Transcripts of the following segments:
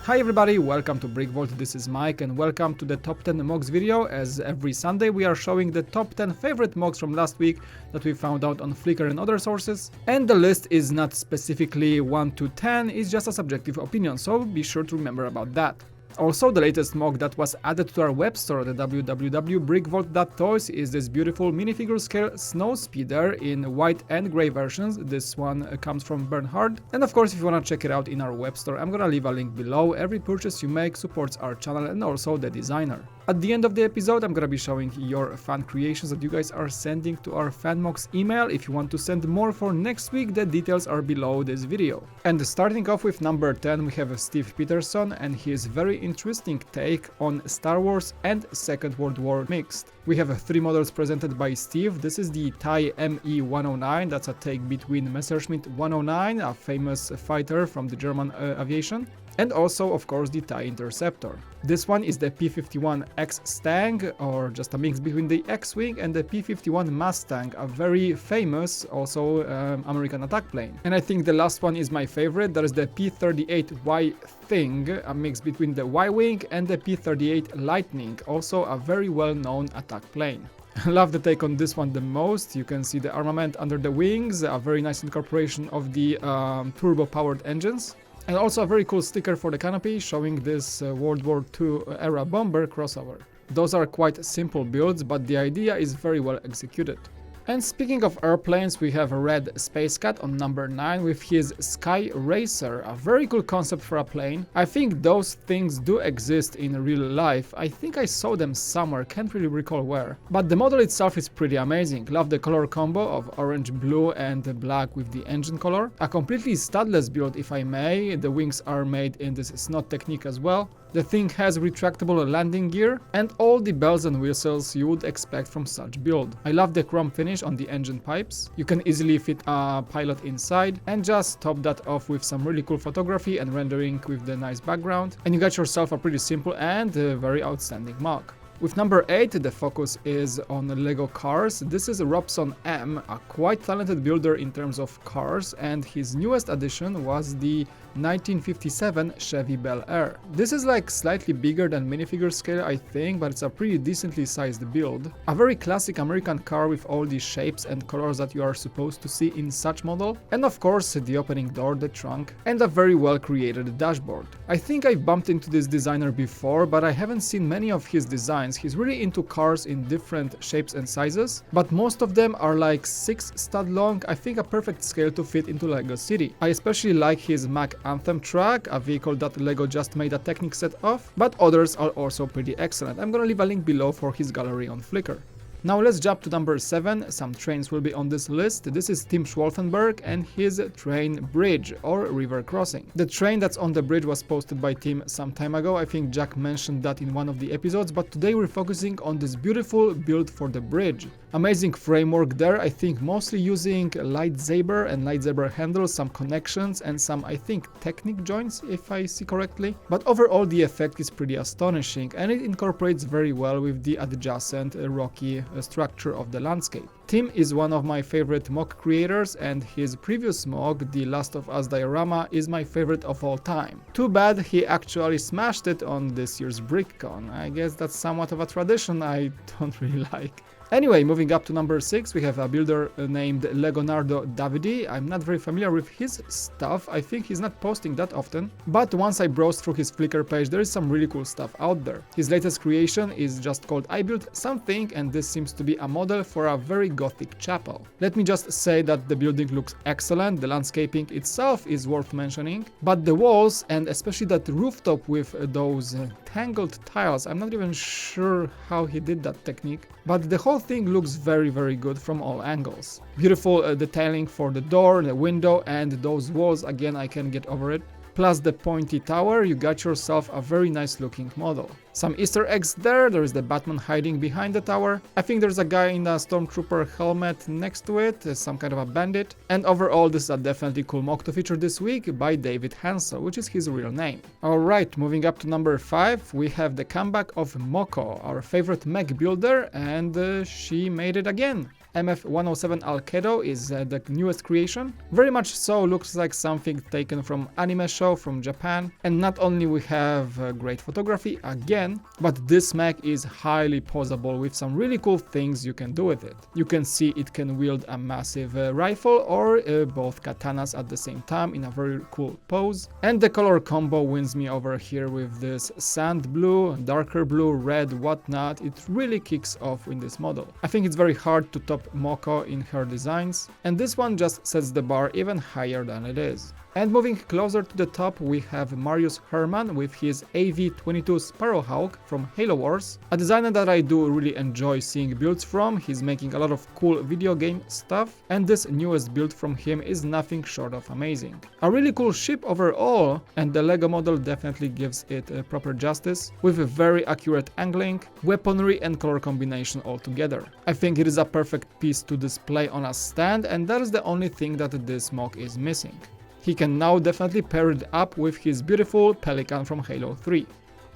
Hi everybody, welcome to BrickVault, this is Mike and welcome to the top 10 MOCs video. As every Sunday we are showing the top 10 favorite MOCs from last week that we found out on Flickr and other sources. And the list is not specifically 1 to 10, it's just a subjective opinion, so be sure to remember about that. Also, the latest MOC that was added to our web store, the www.brickvault.toys, is this beautiful minifigure scale snow speeder in white and grey versions. This one comes from Bernhard. And of course, if you want to check it out in our web store, I'm gonna leave a link below. Every purchase you make supports our channel and also the designer. At the end of the episode, I'm gonna be showing your fan creations that you guys are sending to our Fan MOCs email. If you want to send more for next week, the details are below this video. And starting off with number 10, we have Steve Peterson and his very interesting take on Star Wars and Second World War mixed. We have 3 models presented by Steve. This is the TIE ME-109, that's a take between Messerschmitt 109, a famous fighter from the German aviation, and also, of course, the TIE Interceptor. This one is the P-51X Stang, or just a mix between the X-Wing and the P-51 Mustang, a very famous, also American attack plane. And I think the last one is my favorite, that is the P-38Y Thing, a mix between the Y-Wing and the P-38 Lightning, also a very well-known attack plane. I love the take on this one the most. You can see the armament under the wings, a very nice incorporation of the turbo-powered engines. And also a very cool sticker for the canopy showing this World War II era bomber crossover. Those are quite simple builds, but the idea is very well executed. And speaking of airplanes, we have a red Space Cat on number 9 with his Sky Racer, a very cool concept for a plane. I think those things do exist in real life. I think I saw them somewhere, can't really recall where. But the model itself is pretty amazing. Love the color combo of orange, blue and black with the engine color. A completely studless build, if I may. The wings are made in this snot technique as well. The thing has retractable landing gear and all the bells and whistles you would expect from such build. I love the chrome finish on the engine pipes. You can easily fit a pilot inside and just top that off with some really cool photography and rendering with the nice background, and you got yourself a pretty simple and very outstanding MOC. With number 8, the focus is on Lego cars. This is Robson M, a quite talented builder in terms of cars, and his newest addition was the 1957 Chevy Bel Air. This is like slightly bigger than minifigure scale, I think, but it's a pretty decently sized build. A very classic American car with all the shapes and colors that you are supposed to see in such model, and of course the opening door, the trunk, and a very well created dashboard. I think I bumped into this designer before, but I haven't seen many of his designs. He's really into cars in different shapes and sizes, but most of them are like 6 stud long, I think a perfect scale to fit into Lego City. I especially like his Mack Anthem truck, a vehicle that Lego just made a Technic set of, but others are also pretty excellent. I'm gonna leave a link below for his gallery on Flickr. Now let's jump to number 7, some trains will be on this list. This is Tim Schwolfenberg and his train bridge or river crossing. The train that's on the bridge was posted by Tim some time ago, I think Jack mentioned that in one of the episodes, but today we're focusing on this beautiful build for the bridge. Amazing framework there, I think mostly using lightsaber and lightsaber handles, some connections and some, I think, Technic joints if I see correctly. But overall the effect is pretty astonishing and it incorporates very well with the adjacent rocky structure of the landscape. Tim is one of my favorite MOC creators and his previous MOC, The Last of Us diorama, is my favorite of all time. Too bad he actually smashed it on this year's BrickCon. I guess that's somewhat of a tradition I don't really like. Anyway, moving up to number 6, we have a builder named Leonardo Davidi. I'm not very familiar with his stuff, I think he's not posting that often, but once I browsed through his Flickr page there is some really cool stuff out there. His latest creation is just called I Built Something, and this seems to be a model for a very Gothic chapel. Let me just say that the building looks excellent, the landscaping itself is worth mentioning, but the walls and especially that rooftop with those tangled tiles, I'm not even sure how he did that technique, but the whole thing looks very good from all angles. Beautiful detailing for the door, the window and those walls, again I can get over it. Plus the pointy tower, you got yourself a very nice looking model. Some Easter eggs there is the Batman hiding behind the tower. I think there's a guy in a stormtrooper helmet next to it, some kind of a bandit. And overall this is a definitely cool MOC to feature this week by David Hansel, which is his real name. Alright, moving up to number 5, we have the comeback of Moko, our favorite mech builder, and she made it again. MF107 Alkaid O is the newest creation. Very much so, looks like something taken from anime show from Japan. And not only we have great photography again, but this mech is highly poseable with some really cool things you can do with it. You can see it can wield a massive rifle or both katanas at the same time in a very cool pose. And the color combo wins me over here with this sand blue, darker blue, red, whatnot. It really kicks off in this model. I think it's very hard to top Moko in her designs, and this one just sets the bar even higher than it is. And moving closer to the top, we have Marius Herman with his AV-22 Sparrowhawk from Halo Wars, a designer that I do really enjoy seeing builds from. He's making a lot of cool video game stuff, and this newest build from him is nothing short of amazing. A really cool ship overall, and the Lego model definitely gives it proper justice, with a very accurate angling, weaponry and color combination all together. I think it is a perfect piece to display on a stand, and that is the only thing that this mock is missing. He can now definitely pair it up with his beautiful Pelican from Halo 3.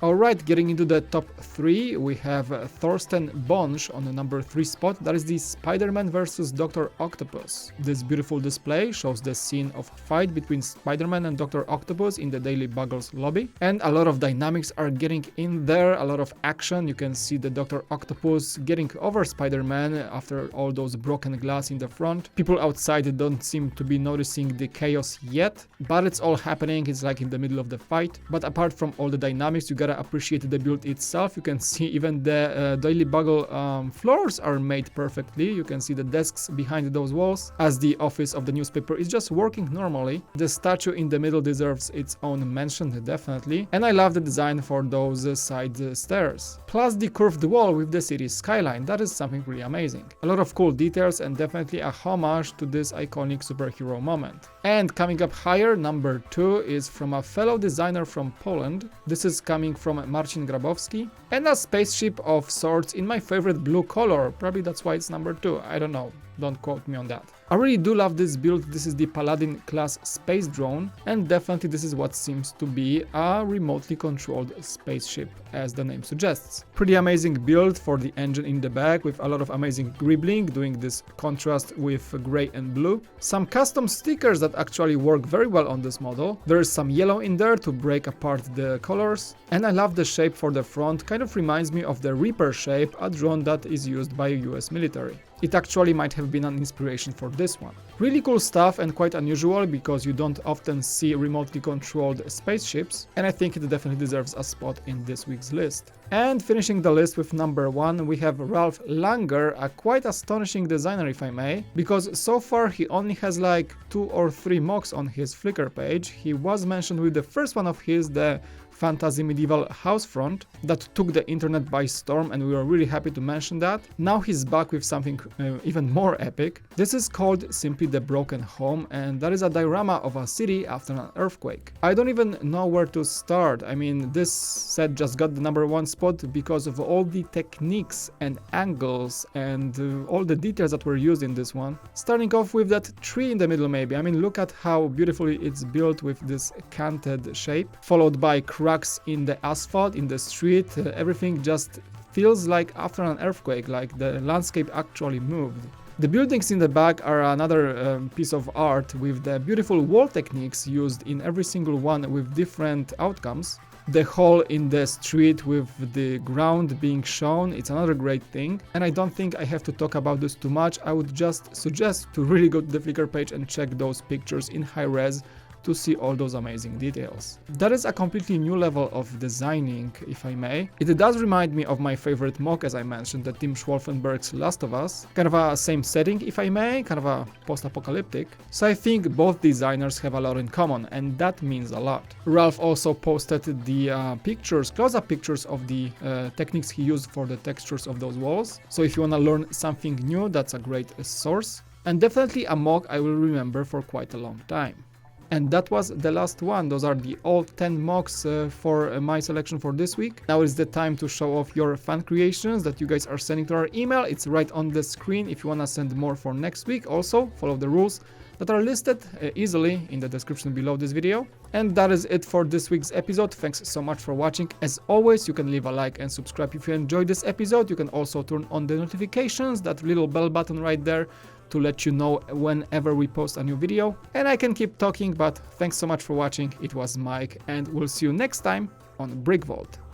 Alright, getting into the top 3, we have Thorsten Bonsch on the number 3 spot. That is the SpiderMan vs Dr. Octopus. This beautiful display shows the scene of fight between Spider-Man and Dr. Octopus in the Daily Buggles lobby. And a lot of dynamics are getting in there, a lot of action. You can see the Dr. Octopus getting over Spider-Man after all those broken glass in the front. People outside don't seem to be noticing the chaos yet, but it's all happening. It's like in the middle of the fight. But apart from all the dynamics, you gotta appreciate the build itself. You can see even the Daily Bugle floors are made perfectly. You can see the desks behind those walls, as the office of the newspaper is just working normally. The statue in the middle deserves its own mention, definitely, and I love the design for those side stairs. Plus the curved wall with the city skyline, that is something really amazing. A lot of cool details and definitely a homage to this iconic superhero moment. And coming up higher, number 2 is from a fellow designer from Poland. This is coming from Marcin Grabowski, and a spaceship of sorts in my favorite blue color. Probably that's why it's number 2, I don't know, don't quote me on that. I really do love this build. This is the Paladin class space drone, and definitely this is what seems to be a remotely controlled spaceship, as the name suggests. Pretty amazing build for the engine in the back, with a lot of amazing gribbling, doing this contrast with gray and blue. Some custom stickers that actually work very well on this model. There is some yellow in there to break apart the colors, and I love the shape for the front. Kind of reminds me of the Reaper shape, a drone that is used by US military. It actually might have been an inspiration for this one. Really cool stuff and quite unusual because you don't often see remotely controlled spaceships, and I think it definitely deserves a spot in this week's list. And finishing the list with number 1, we have Ralf Langer, a quite astonishing designer if I may, because so far he only has like 2 or 3 mocks on his Flickr page. He was mentioned with the first one of his, the fantasy medieval house front, that took the internet by storm, and we were really happy to mention that. Now he's back with something even more epic. This is called simply The Broken Home, and that is a diorama of a city after an earthquake. I don't even know where to start. I mean, this set just got the number 1 spot because of all the techniques and angles and all the details that were used in this one. Starting off with that tree in the middle maybe. I mean, look at how beautifully it's built with this canted shape, followed by cracks in the asphalt, in the street. Everything just feels like after an earthquake, like the landscape actually moved. The buildings in the back are another piece of art with the beautiful wall techniques used in every single one with different outcomes. The hole in the street with the ground being shown, it's another great thing, and I don't think I have to talk about this too much. I would just suggest to really go to the Flickr page and check those pictures in high res to see all those amazing details. That is a completely new level of designing, if I may. It does remind me of my favorite mock, as I mentioned, the Tim Schwolfenberg's Last of Us. Kind of a same setting, if I may, kind of a post-apocalyptic. So I think both designers have a lot in common, and that means a lot. Ralf also posted the pictures, close-up pictures of the techniques he used for the textures of those walls. So if you want to learn something new, that's a great source. And definitely a mock I will remember for quite a long time. And that was the last one. Those are the all 10 mocks for my selection for this week. Now is the time to show off your fan creations that you guys are sending to our email. It's right on the screen if you want to send more for next week. Also, follow the rules. that are listed easily in the description below this video. And that is it for this week's episode. Thanks so much for watching. As always, you can leave a like and subscribe if you enjoyed this episode. You can also turn on the notifications, that little bell button right there, to let you know whenever we post a new video. And I can keep talking, but thanks so much for watching. It was Mike, and we'll see you next time on BrickVault.